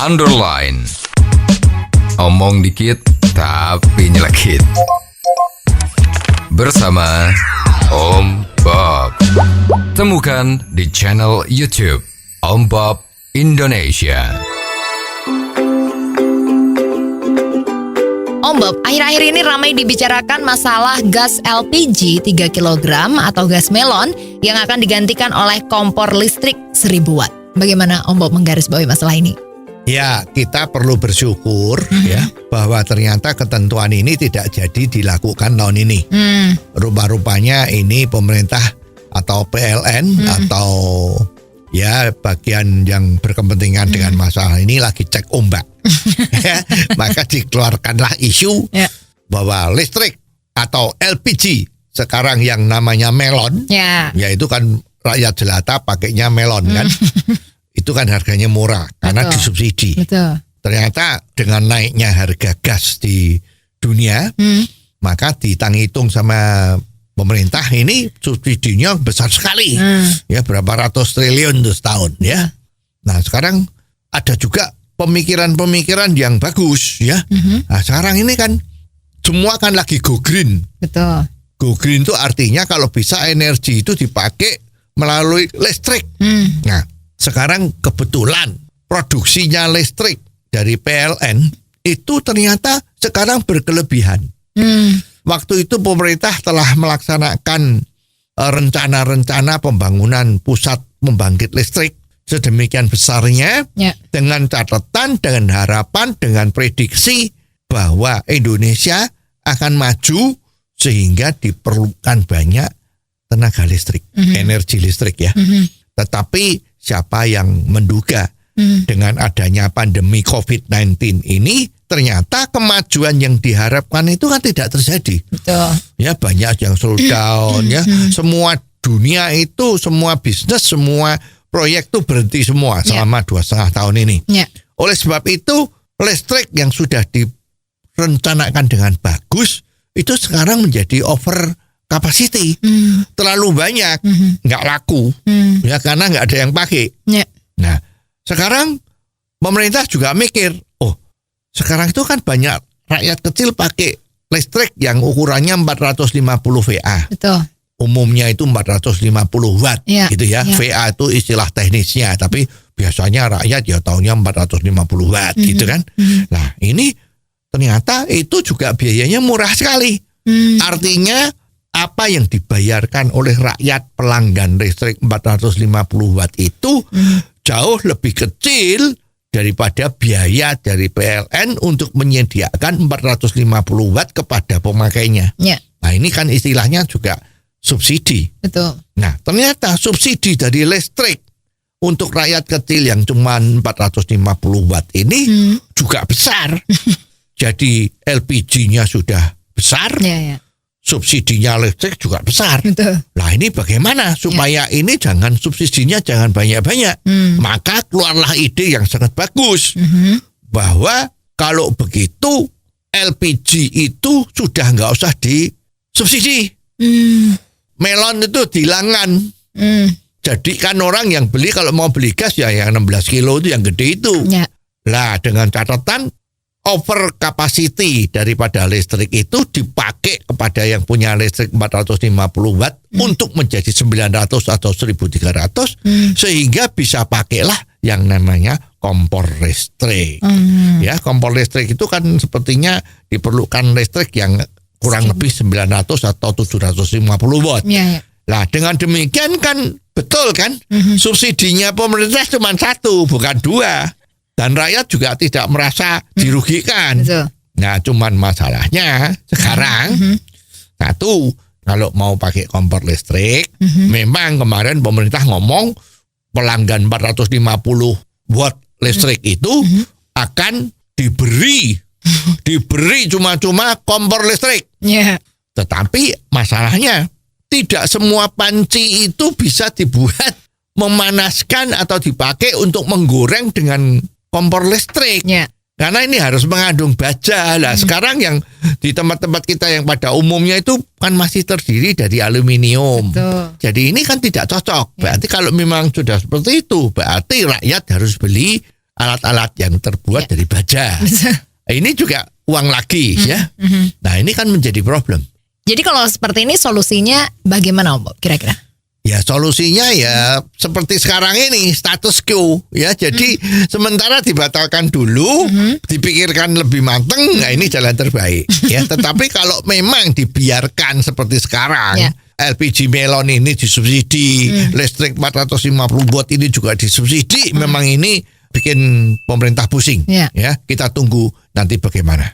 underline. Omong dikit tapi nyelekit. Bersama Om Bob. Temukan di channel YouTube Om Bob Indonesia. Om Bob, akhir-akhir ini ramai dibicarakan masalah gas LPG 3 kg atau gas melon yang akan digantikan oleh kompor listrik 1000 watt. Bagaimana Om Bob menggarisbawahi masalah ini? Ya, kita perlu bersyukur ya bahwa ternyata ketentuan ini tidak jadi dilakukan tahun ini. Rupa-rupanya ini pemerintah atau PLN atau ya bagian yang berkepentingan dengan masalah ini lagi cek ombak. Ya, maka dikeluarkanlah isu bahwa listrik atau LPG sekarang yang namanya melon, yaitu kan rakyat jelata pakainya melon kan. Itu kan harganya murah karena disubsidi. Betul. Ternyata dengan naiknya harga gas di dunia, maka hitung sama pemerintah ini subsidinya besar sekali. Ya, berapa ratus triliun tuh setahun ya. Nah, sekarang ada juga pemikiran-pemikiran yang bagus ya. Nah, sekarang ini kan semua kan lagi go green. Betul. Go green itu artinya kalau bisa energi itu dipakai melalui listrik. Nah, sekarang kebetulan produksinya listrik dari PLN itu ternyata sekarang berkelebihan. Waktu itu pemerintah telah melaksanakan rencana-rencana pembangunan pusat pembangkit listrik sedemikian besarnya dengan catatan, dengan harapan, dengan prediksi bahwa Indonesia akan maju sehingga diperlukan banyak tenaga listrik, energi listrik ya. Tetapi siapa yang menduga dengan adanya pandemi COVID-19 ini ternyata kemajuan yang diharapkan itu kan tidak terjadi. Betul. Ya, banyak yang slow down ya. Semua dunia itu, semua bisnis, semua proyek itu berhenti semua selama 2,5 tahun ini. Oleh sebab itu listrik yang sudah direncanakan dengan bagus itu sekarang menjadi over capacity, terlalu banyak, nggak laku, ya karena nggak ada yang pakai. Nah, sekarang pemerintah juga mikir, sekarang itu kan banyak rakyat kecil pakai listrik yang ukurannya 450 VA. Betul. Umumnya itu 450 watt gitu ya. VA itu istilah teknisnya, tapi biasanya rakyat ya taunya 450 watt gitu kan. Nah, ini ternyata itu juga biayanya murah sekali. Artinya apa yang dibayarkan oleh rakyat pelanggan listrik 450 watt itu jauh lebih kecil daripada biaya dari PLN untuk menyediakan 450 watt kepada pemakainya. Nah, ini kan istilahnya juga subsidi. Betul. Nah, ternyata subsidi dari listrik untuk rakyat kecil yang cuma 450 watt ini juga besar. Jadi LPG-nya sudah besar. Subsidinya listrik juga besar. Betul. Nah, ini bagaimana supaya ini subsidinya jangan banyak-banyak. Maka keluarlah ide yang sangat bagus bahwa kalau begitu LPG itu sudah nggak usah disubsidi. Melon itu dilangan. Jadi kan orang yang beli kalau mau beli gas ya yang 16 kilo itu yang gede itu. Lah, dengan catatan over capacity daripada listrik itu dipakai kepada yang punya listrik 450 watt untuk menjadi 900 atau 1300 sehingga bisa pakailah yang namanya kompor listrik. Ya, kompor listrik itu kan sepertinya diperlukan listrik yang kurang lebih 900 atau 750 watt. Nah, dengan demikian kan betul kan subsidinya pemerintah cuma 1 bukan 2. Dan rakyat juga tidak merasa dirugikan. Nah, cuman masalahnya sekarang satu, kalau mau pakai kompor listrik, memang kemarin pemerintah ngomong pelanggan 450 watt listrik itu akan diberi cuma-cuma kompor listrik. Tetapi masalahnya tidak semua panci itu bisa dibuat memanaskan atau dipakai untuk menggoreng dengan kompor listrik. Karena ini harus mengandung baja. Lah, sekarang yang di tempat-tempat kita yang pada umumnya itu kan masih terdiri dari aluminium. Jadi ini kan tidak cocok. Berarti kalau memang sudah seperti itu, berarti rakyat harus beli alat-alat yang terbuat dari baja. Ini juga uang lagi ya. Nah ini kan menjadi problem. Jadi kalau seperti ini solusinya bagaimana Om Bob kira-kira? Ya solusinya ya seperti sekarang ini status quo ya. Jadi sementara dibatalkan dulu, dipikirkan lebih matang. Nah ini jalan terbaik ya. Tetapi kalau memang dibiarkan seperti sekarang, LPG melon ini disubsidi, listrik 450 watt ini juga disubsidi. Memang ini bikin pemerintah pusing ya. Kita tunggu nanti bagaimana.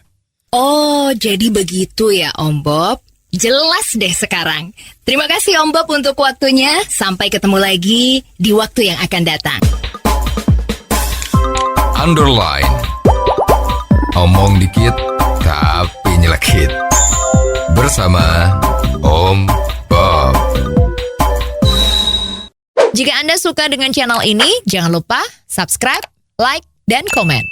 Oh, jadi begitu ya Om Bob. Jelas deh sekarang. Terima kasih Om Bob untuk waktunya. Sampai ketemu lagi di waktu yang akan datang. Underline. Omong dikit tapi nyelekit. Bersama Om Bob. Jika Anda suka dengan channel ini, jangan lupa subscribe, like, dan komen.